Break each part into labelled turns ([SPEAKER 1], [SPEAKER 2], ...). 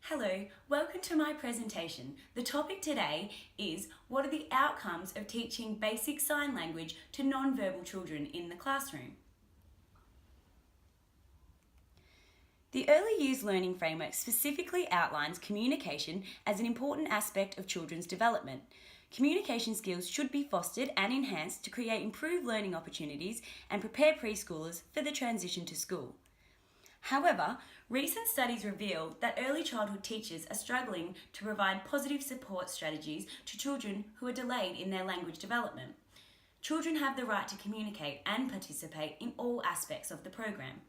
[SPEAKER 1] Hello, welcome to my presentation. The topic today is what are the outcomes of teaching basic sign language to non-verbal children in the classroom? The Early Years Learning Framework specifically outlines communication as an important aspect of children's development. Communication skills should be fostered and enhanced to create improved learning opportunities and prepare preschoolers for the transition to school. However, recent studies reveal that early childhood teachers are struggling to provide positive support strategies to children who are delayed in their language development. Children have the right to communicate and participate in all aspects of the program.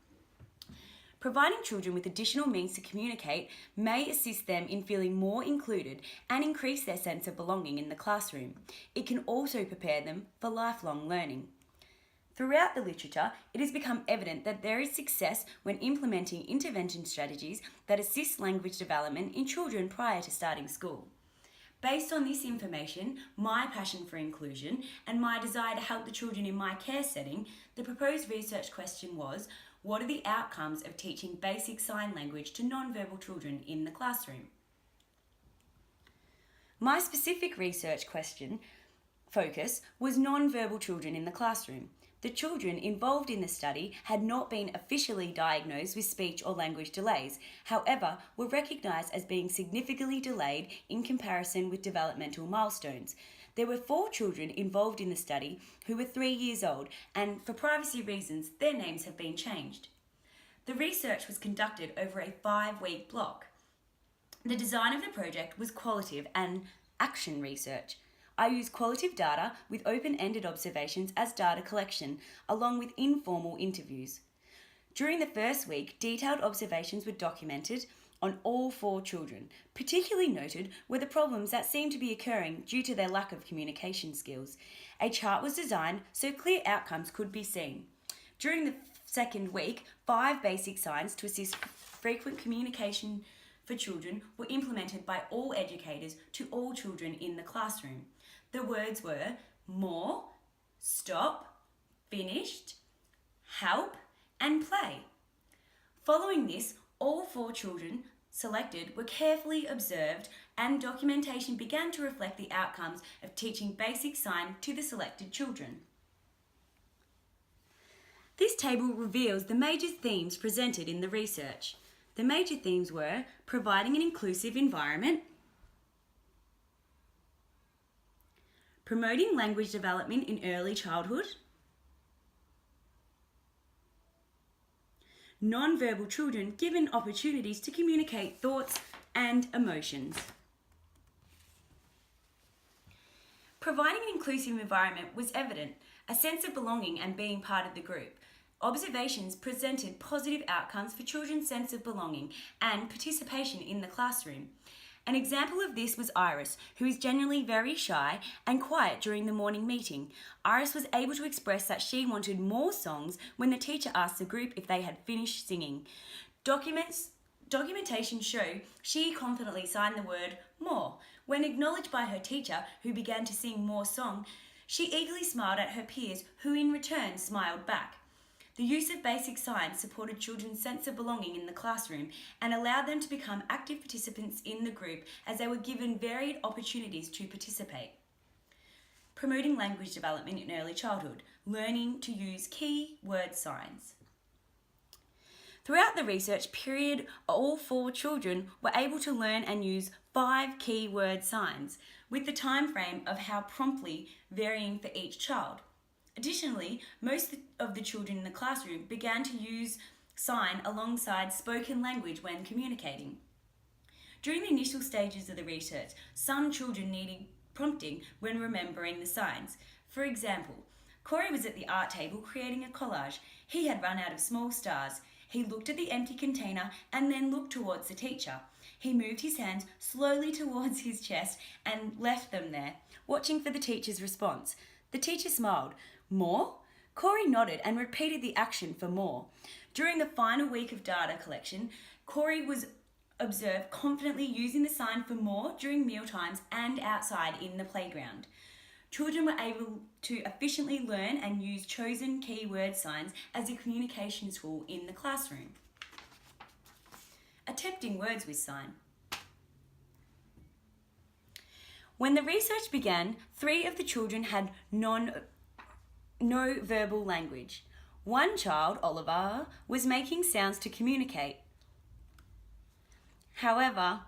[SPEAKER 1] Providing children with additional means to communicate may assist them in feeling more included and increase their sense of belonging in the classroom. It can also prepare them for lifelong learning. Throughout the literature, it has become evident that there is success when implementing intervention strategies that assist language development in children prior to starting school. Based on this information, my passion for inclusion, and my desire to help the children in my care setting, the proposed research question was, what are the outcomes of teaching basic sign language to non-verbal children in the classroom? My specific research question focus was non-verbal children in the classroom. The children involved in the study had not been officially diagnosed with speech or language delays, however, were recognised as being significantly delayed in comparison with developmental milestones. There were 4 children involved in the study who were 3 years old, and for privacy reasons, their names have been changed. The research was conducted over a 5-week block. The design of the project was qualitative and action research. I used qualitative data with open-ended observations as data collection, along with informal interviews. During the first week, detailed observations were documented on all 4 children. Particularly noted were the problems that seemed to be occurring due to their lack of communication skills. A chart was designed so clear outcomes could be seen. During the second week, 5 basic signs to assist frequent communication for children were implemented by all educators to all children in the classroom. The words were more, stop, finished, help, and play. Following this, all 4 children selected were carefully observed and documentation began to reflect the outcomes of teaching basic sign to the selected children. This table reveals the major themes presented in the research. The major themes were providing an inclusive environment, promoting language development in early childhood, non-verbal children given opportunities to communicate thoughts and emotions. Providing an inclusive environment was evident, a sense of belonging and being part of the group. Observations presented positive outcomes for children's sense of belonging and participation in the classroom. An example of this was Iris, who is generally very shy and quiet during the morning meeting. Iris was able to express that she wanted more songs when the teacher asked the group if they had finished singing. Documentation show she confidently signed the word more. When acknowledged by her teacher, who began to sing more song, she eagerly smiled at her peers, who in return smiled back. The use of basic signs supported children's sense of belonging in the classroom and allowed them to become active participants in the group as they were given varied opportunities to participate. Promoting language development in early childhood, learning to use key word signs. Throughout the research period, all 4 children were able to learn and use 5 key word signs, with the time frame of how promptly varying for each child. Additionally, most of the children in the classroom began to use sign alongside spoken language when communicating. During the initial stages of the research, some children needed prompting when remembering the signs. For example, Corey was at the art table creating a collage. He had run out of small stars. He looked at the empty container and then looked towards the teacher. He moved his hands slowly towards his chest and left them there, watching for the teacher's response. The teacher smiled. More? Corey nodded and repeated the action for more. During the final week of data collection, Corey was observed confidently using the sign for more during mealtimes and outside in the playground. Children were able to efficiently learn and use chosen keyword signs as a communication tool in the classroom. Attempting words with sign. When the research began, 3 of the children had no verbal language. One child, Oliver, was making sounds to communicate. However,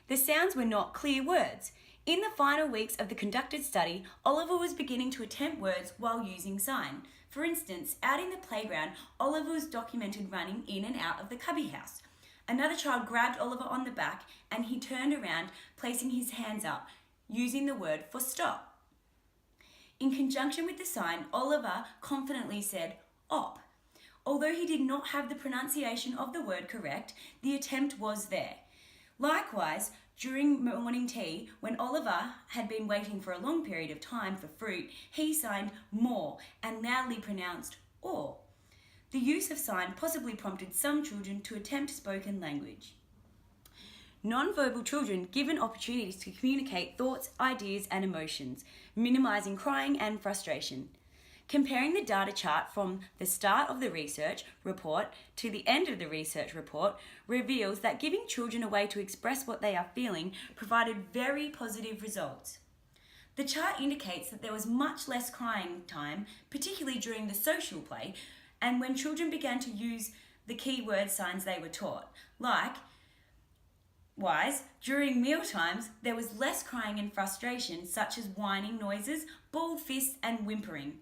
[SPEAKER 1] the sounds were not clear words. In the final weeks of the conducted study, Oliver was beginning to attempt words while using sign. For instance, out in the playground, Oliver was documented running in and out of the cubby house. Another child grabbed Oliver on the back and he turned around, placing his hands up, using the word for stop. In conjunction with the sign, Oliver confidently said, op. Although he did not have the pronunciation of the word correct, the attempt was there. Likewise, during morning tea, when Oliver had been waiting for a long period of time for fruit, he signed more and loudly pronounced or. The use of sign possibly prompted some children to attempt spoken language. Non-verbal children given opportunities to communicate thoughts, ideas and emotions, minimising crying and frustration. Comparing the data chart from the start of the research report to the end of the research report reveals that giving children a way to express what they are feeling provided very positive results. The chart indicates that there was much less crying time, particularly during the social play, and when children began to use the key word signs they were taught. During meal times, there was less crying and frustration, such as whining noises, balled fists, and whimpering.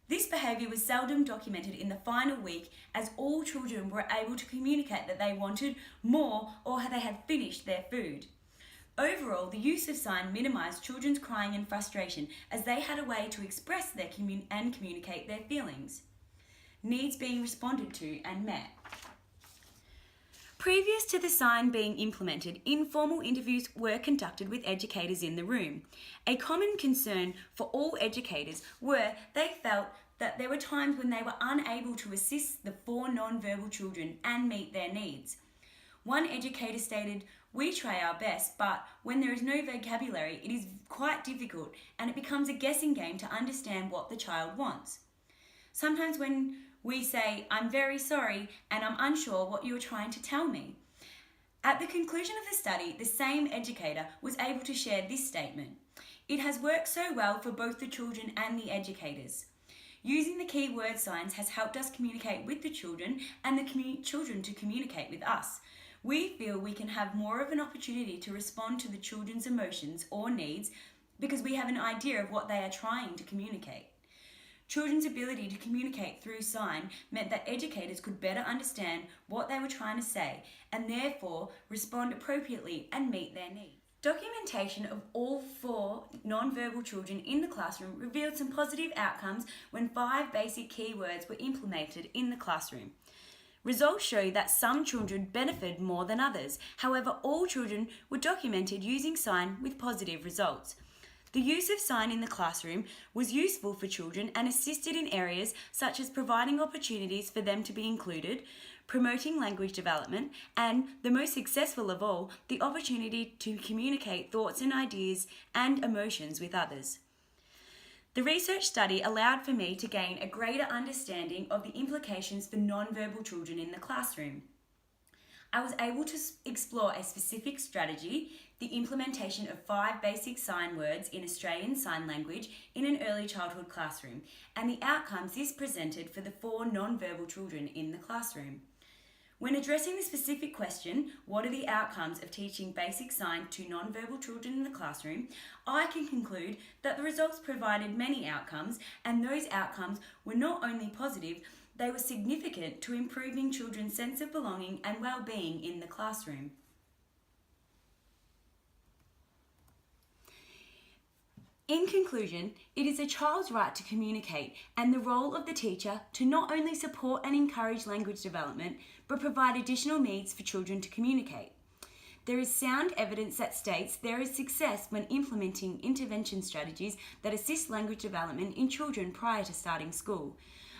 [SPEAKER 1] This behaviour was seldom documented in the final week, as all children were able to communicate that they wanted more or they had finished their food. Overall, the use of sign minimised children's crying and frustration, as they had a way to express their and communicate their feelings. Needs being responded to and met. Previous to the sign being implemented, informal interviews were conducted with educators in the room. A common concern for all educators were they felt that there were times when they were unable to assist the 4 non-verbal children and meet their needs. One educator stated, "We try our best, but when there is no vocabulary, it is quite difficult and it becomes a guessing game to understand what the child wants. Sometimes when we say, 'I'm very sorry and I'm unsure what you are trying to tell me.'" At the conclusion of the study, the same educator was able to share this statement: "It has worked so well for both the children and the educators. Using the key word signs has helped us communicate with the children and the children to communicate with us. We feel we can have more of an opportunity to respond to the children's emotions or needs because we have an idea of what they are trying to communicate." Children's ability to communicate through sign meant that educators could better understand what they were trying to say and therefore respond appropriately and meet their needs. Documentation of all 4 non-verbal children in the classroom revealed some positive outcomes when 5 basic keywords were implemented in the classroom. Results show that some children benefited more than others. However, all children were documented using sign with positive results. The use of sign in the classroom was useful for children and assisted in areas such as providing opportunities for them to be included, promoting language development, and, the most successful of all, the opportunity to communicate thoughts and ideas and emotions with others. The research study allowed for me to gain a greater understanding of the implications for non-verbal children in the classroom. I was able to explore a specific strategy, the implementation of 5 basic sign words in Australian Sign Language in an early childhood classroom, and the outcomes this presented for the 4 non-verbal children in the classroom. When addressing the specific question, what are the outcomes of teaching basic sign to non-verbal children in the classroom, I can conclude that the results provided many outcomes, and those outcomes were not only positive, they were significant to improving children's sense of belonging and well-being in the classroom. In conclusion, it is a child's right to communicate and the role of the teacher to not only support and encourage language development, but provide additional means for children to communicate. There is sound evidence that states there is success when implementing intervention strategies that assist language development in children prior to starting school.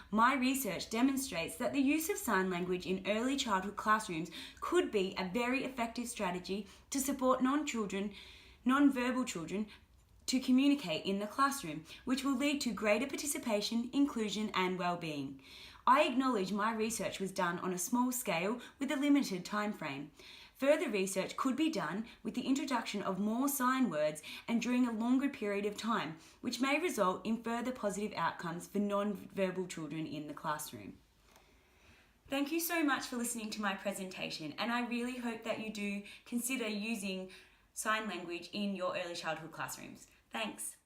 [SPEAKER 1] My research demonstrates that the use of sign language in early childhood classrooms could be a very effective strategy to support non-verbal children to communicate in the classroom, which will lead to greater participation, inclusion, and well-being. I acknowledge my research was done on a small scale with a limited time frame. Further research could be done with the introduction of more sign words and during a longer period of time, which may result in further positive outcomes for non-verbal children in the classroom. Thank you so much for listening to my presentation, and I really hope that you do consider using sign language in your early childhood classrooms. Thanks.